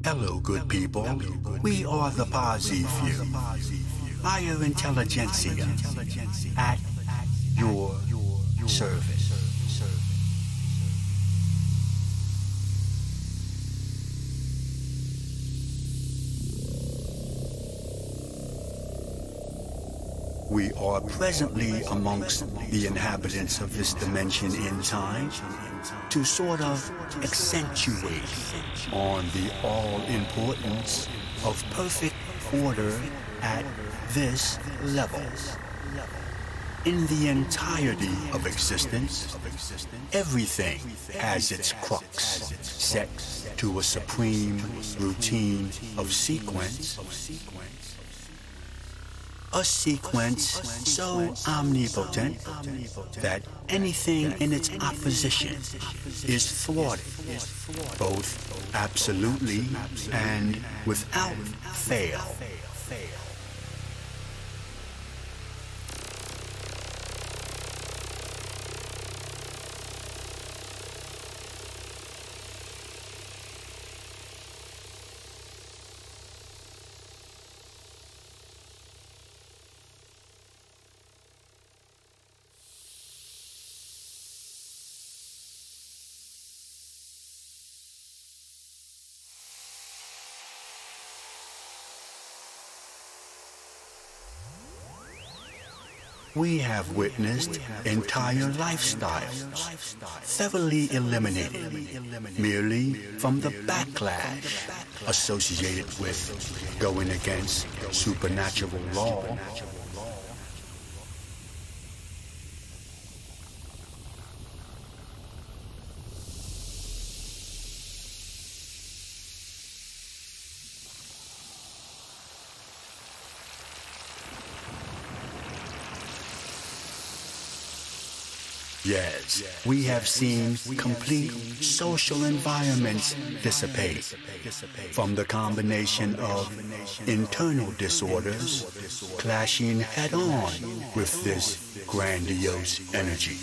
Hello, good people. We are the Posse Few. Higher intelligentsia at your service. We are presently amongst the inhabitants of this dimension in time to sort of accentuate on the all-importance of perfect order at this level. In the entirety of existence, everything has its crux set to a supreme routine of sequence. A sequence so omnipotent that anything in its opposition is thwarted, both absolutely and without fail. We have witnessed entire lifestyles thoroughly eliminated merely from the backlash associated with going against supernatural law. Yes, we have seen complete social environments dissipate from the combination of internal disorders clashing head-on with this grandiose energy.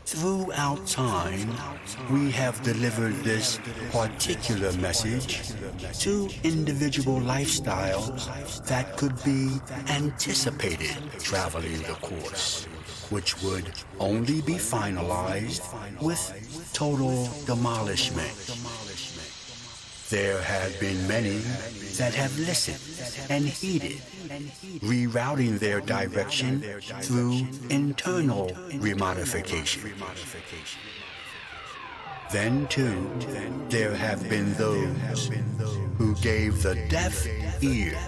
Throughout time, we have delivered this particular message to individual lifestyles that could be anticipated traveling the course, which would only be finalized with total demolishment. There have been many that have listened and heeded, rerouting their direction through internal remodification. Then, too, there have been those who gave the deaf ear,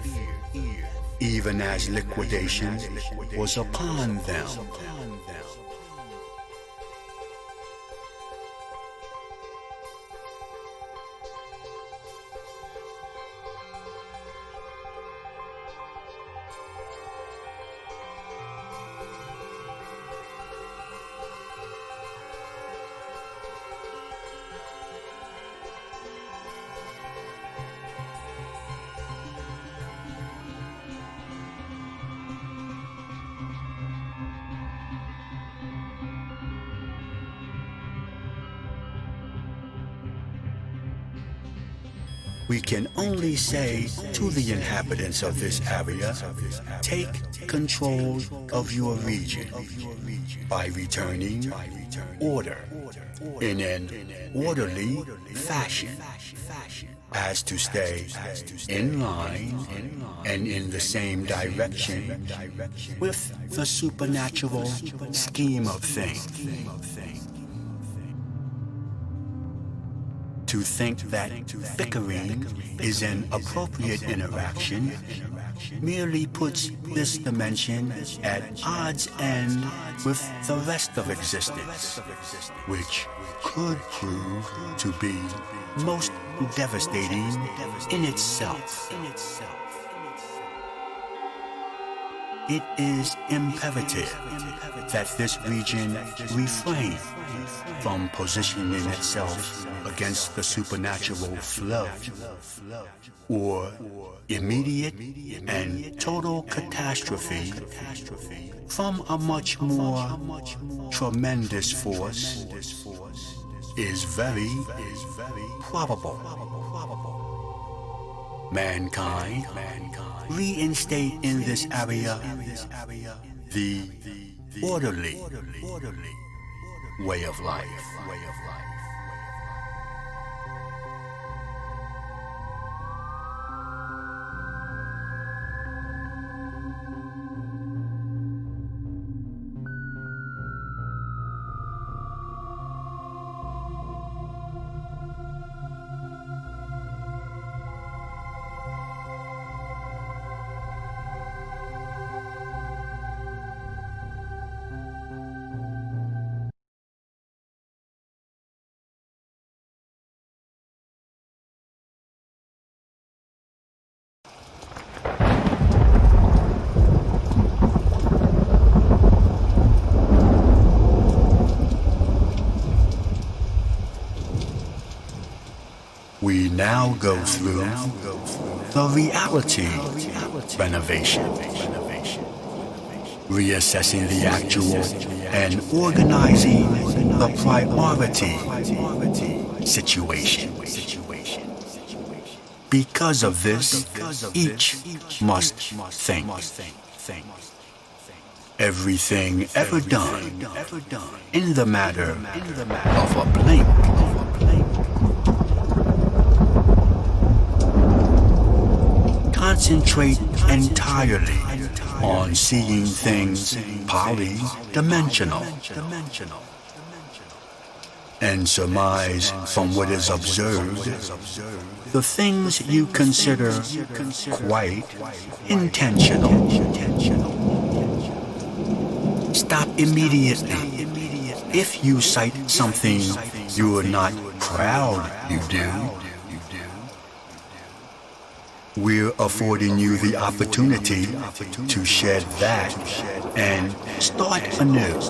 even as liquidation was upon them. We can only say to the inhabitants of this area, take control of your region by returning order in an orderly fashion, as to stay in line and in the same direction with the supernatural scheme of things. To think that bickering is an appropriate interaction merely puts this dimension at odds end with the rest of existence, which could prove to be most devastating in itself. It is imperative that this region refrain from positioning itself against the supernatural flow, or immediate and total catastrophe from a much more tremendous force is very probable. Mankind reinstate in this area the orderly way of life. We now go through the reality renovation, reassessing the actual and organizing the priority situation. Because of this, each must think. Everything ever done in the matter of a blink. Concentrate entirely on seeing things poly-dimensional and surmise from what is observed the things you consider quite intentional. Stop immediately if you cite something you are not proud you do. We're affording you the opportunity to shed that and start anew.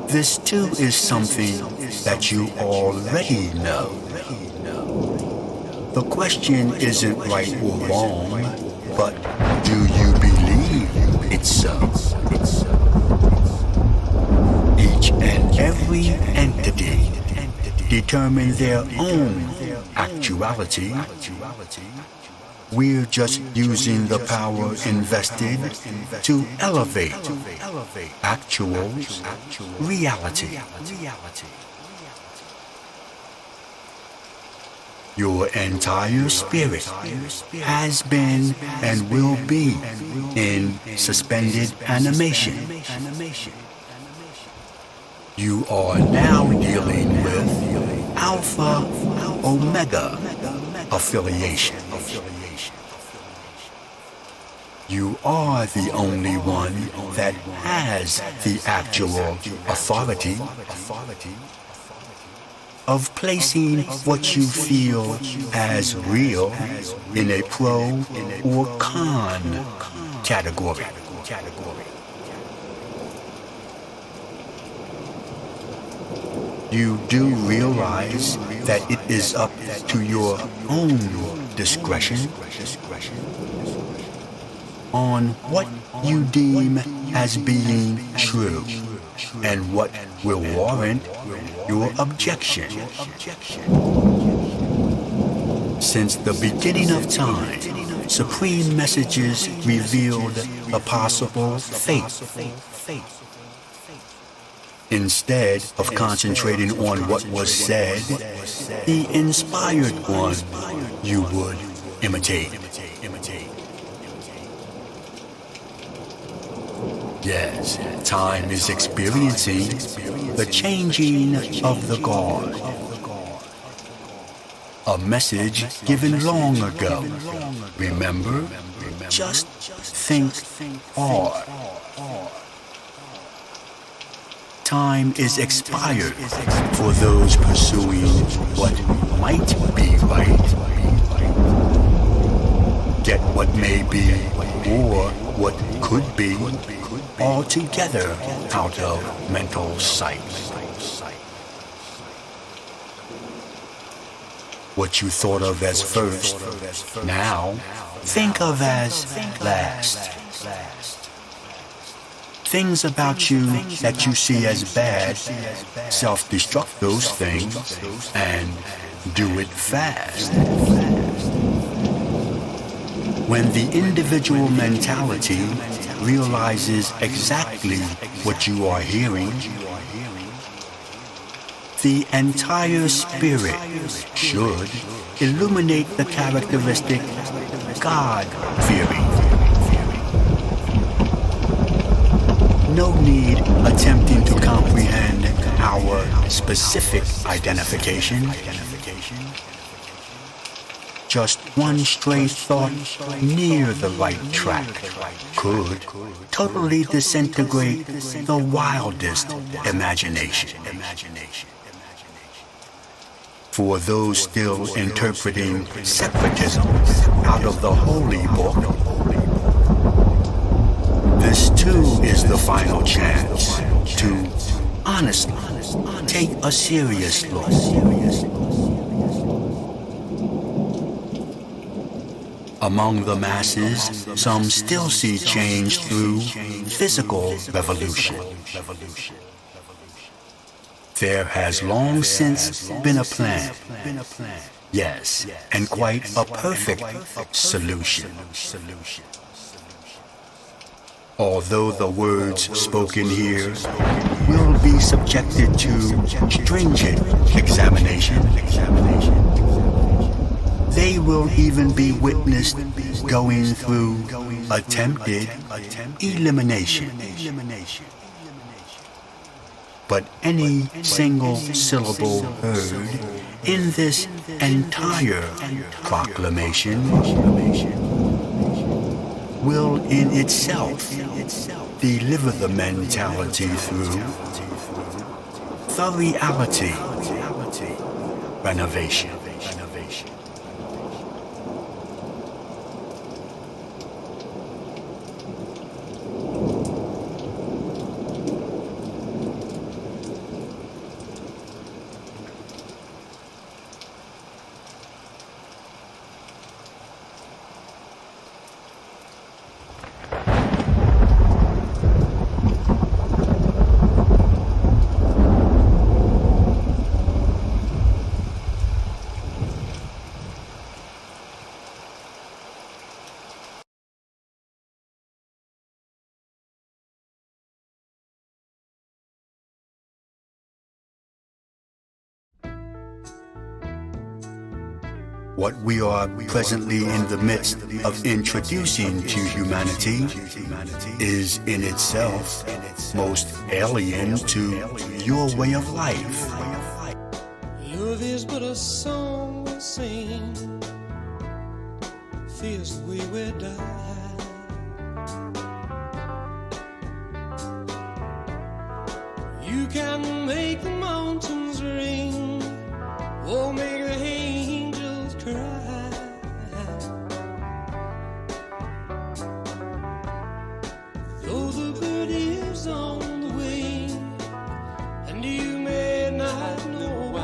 This too is something that you already know. The question isn't right or wrong, but do you believe it's so? Each and every entity determine their own actuality. We're just using the power invested to elevate actual reality. Your entire spirit has been and will be in suspended animation. You are now dealing with Alpha Omega affiliation. You are the only one that has the actual authority of placing what you feel as real in a pro or con category. You do realize that it is up to your own discretion on what you deem as being true and what will warrant your objection. Since the beginning of time, supreme messages revealed a possible fate. Instead of concentrating on what was said, the inspired one you would imitate. Yes, time is experiencing the changing of the guard. A message given long ago. Remember? Just think hard. Time is expired for those pursuing what might be right. Get what may be or what could be altogether out of mental sight. What you thought of as first, now think of as last. Things about you that you see as bad, self-destruct those things and do it fast. When the individual mentality realizes exactly what you are hearing, the entire spirit should illuminate the characteristic God-fearing. No need attempting to comprehend our specific identification. Just one stray thought near the right track could totally disintegrate the wildest imagination. For those still interpreting separatism out of the holy book, this too is the final chance to honestly take a serious look. Among the masses, some still see change through physical revolution. There has long since been a plan, yes, and quite a perfect solution. Although the words spoken here will be subjected to stringent examination, they will even be witnessed going through attempted elimination. But any single syllable heard in this entire proclamation will in itself deliver the mentality through the reality renovation. What we are presently in the midst of introducing to humanity is in itself most alien to your way of life. Love is but a song we sing, fears the way we die. You can make the mountains ring, or make the angels cry. Though the bird is on the wing, and you may not know why.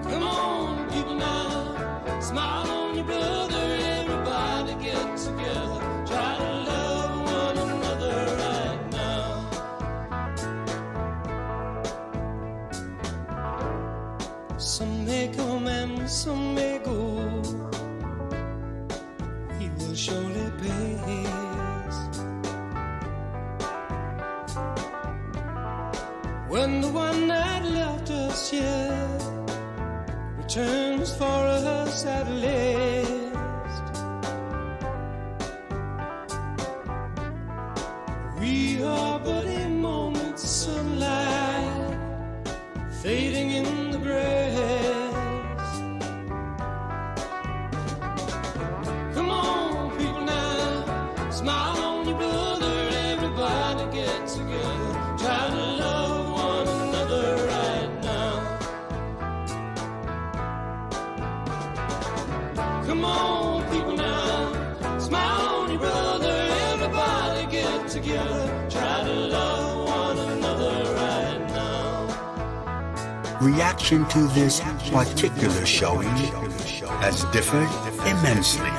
Come on, people now, smile on your brother, everybody get together, try to love one another right now. Some may come and some may go, we will surely pass. When the one that left us here returns for us at last, reaction to this particular showing has differed immensely,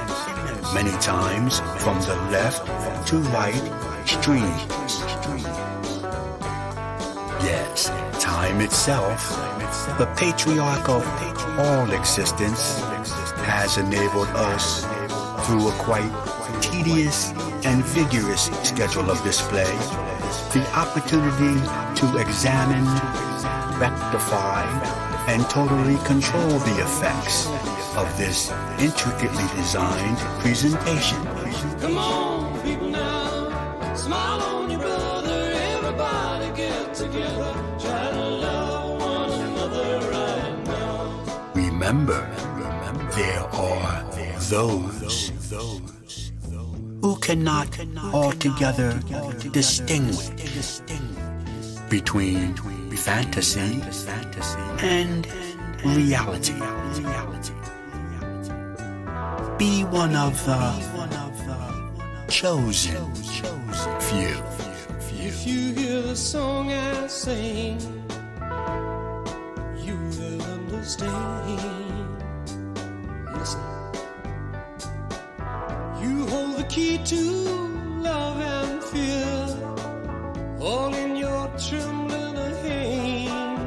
many times from the left to right extremes. Yes, time itself, the patriarch of all existence, has enabled us, through a quite tedious and vigorous schedule of display, the opportunity to examine, rectify, and totally control the effects of this intricately designed presentation. Come on, people now, smile on your brother, everybody get together, try to love one another right now. Remember, there are those who cannot altogether distinguish between fantasy and reality. Be one of the chosen few. If you hear the song I sing, you will understand. Listen. You hold the key to love and fear, all in your trembling hand.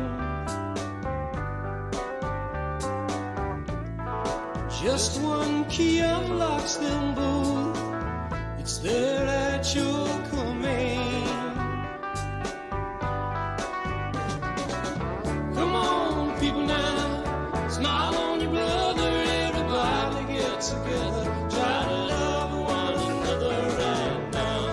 Just one key unlocks them both. It's there at your command. Come on, people now, smile on your brother, everybody get together, try to love one another right now.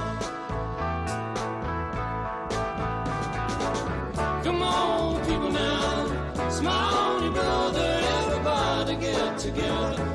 Come on, people now, smile on your brother, everybody get together,